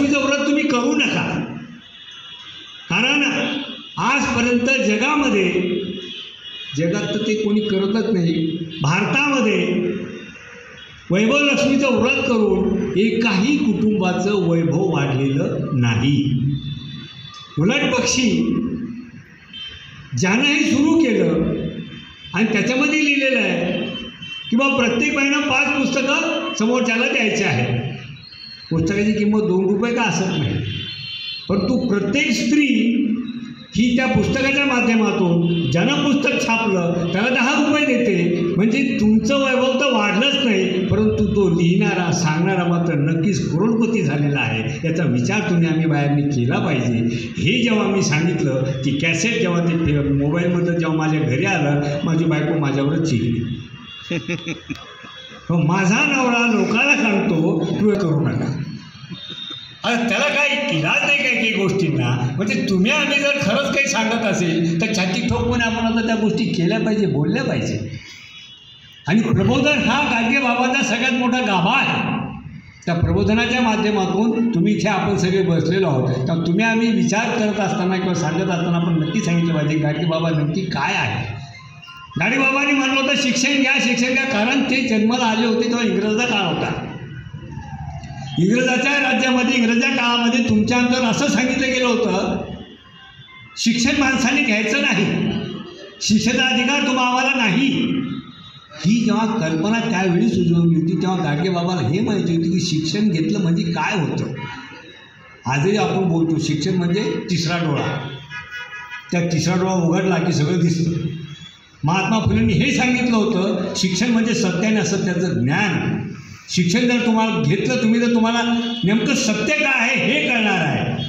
वैभवलक्ष्मीचं व्रत तुम्ही करू नका, कारण आजपर्यंत जगात तर ते कोणी करतच नाही. भारतामध्ये वैभवलक्ष्मीचं व्रत करून एकाही कुटुंबाचं वैभव वाढलेलं नाही. उलट पक्षी ज्यानं हे सुरू केलं आणि त्याच्यामध्ये लिहिलेलं आहे की बा प्रत्येक महिना 5 पुस्तकं समोरच्याला द्यायचे आहे. पुस्तकाची किंमत 2 रुपये का असत नाही, परंतु प्रत्येक स्त्री ही त्या पुस्तकाच्या माध्यमातून ज्यानं पुस्तक छापलं त्याला 10 रुपये देते. म्हणजे तुमचं वैभव तर वाढलंच नाही, परंतु तो लिहिणारा सांगणारा मात्र नक्कीच करोडपती झालेला आहे. याचा विचार तुम्ही आम्ही बाहेरनी केला पाहिजे. हे जेव्हा मी सांगितलं की कॅसेट जेव्हा ते मोबाईलमधलं जेव्हा माझ्या घरी आलं, माझी बायको माझ्यावरच चिडली. माझा नवरा लोकांना सांगतो तू करू नका. आता त्याला काही इलाज नाही काही गोष्टींना. म्हणजे तुम्ही आम्ही जर खरंच काही सांगत असेल तर छाती ठोकून आपण आता त्या गोष्टी केल्या पाहिजे, बोलल्या पाहिजे. आणि प्रबोधन हा गाडगे बाबांचा सगळ्यात मोठा गाभा आहे. त्या प्रबोधनाच्या माध्यमातून तुम्ही इथे आपण सगळे बसलेलो आहोत. तर तुम्ही आम्ही विचार करत असताना किंवा सांगत असताना आपण नक्की सांगितलं पाहिजे गाडगे बाबा नक्की काय आहे. गाडगे बाबांनी म्हणलं होतं शिक्षण घ्या, कारण ते जन्माला आले होते तेव्हा इंग्रजाचा काळ होता. इंग्रजाच्या राज्यामध्ये इंग्रजाच्या काळामध्ये तुमच्या अंतर असं सांगितलं गेलं होतं शिक्षण माणसाने घ्यायचं नाही, शिक्षणाचा अधिकार तुम्हाला नाही. ही जेव्हा कल्पना त्यावेळी सुचवली होती तेव्हा गाडगे बाबाला हे माहिती होती की शिक्षण घेतलं म्हणजे काय होतं. आजही आपण बोलतो शिक्षण म्हणजे तिसरा डोळा. त्या तिसरा डोळा उघडला की सगळं दिसतं. महात्मा फुलेंनी हे सांगितलं होतं शिक्षण म्हणजे सत्य आणि असत्याचं ज्ञान. शिक्षण जर तुम्हाला घेतलं तुम्ही तर तुम्हाला नेमकं सत्य काय आहे हे कळणार आहे.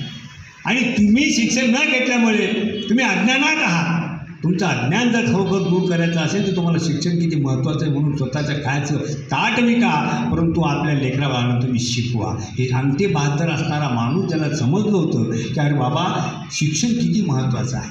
आणि तुम्ही शिक्षण न घेतल्यामुळे तुम्ही अज्ञानात आहात. तुमचं अज्ञान जर खरोखर दूर करायचं असेल तर तुम्हाला शिक्षण किती महत्त्वाचं आहे म्हणून स्वतःच्या खायचं ताट विका, परंतु आपल्या लेकराबाळांना तुम्ही शिकवा. हे अंगठे बहादर असणारा माणूस ज्याला समजलं होतं की अरे बाबा शिक्षण किती महत्त्वाचं आहे.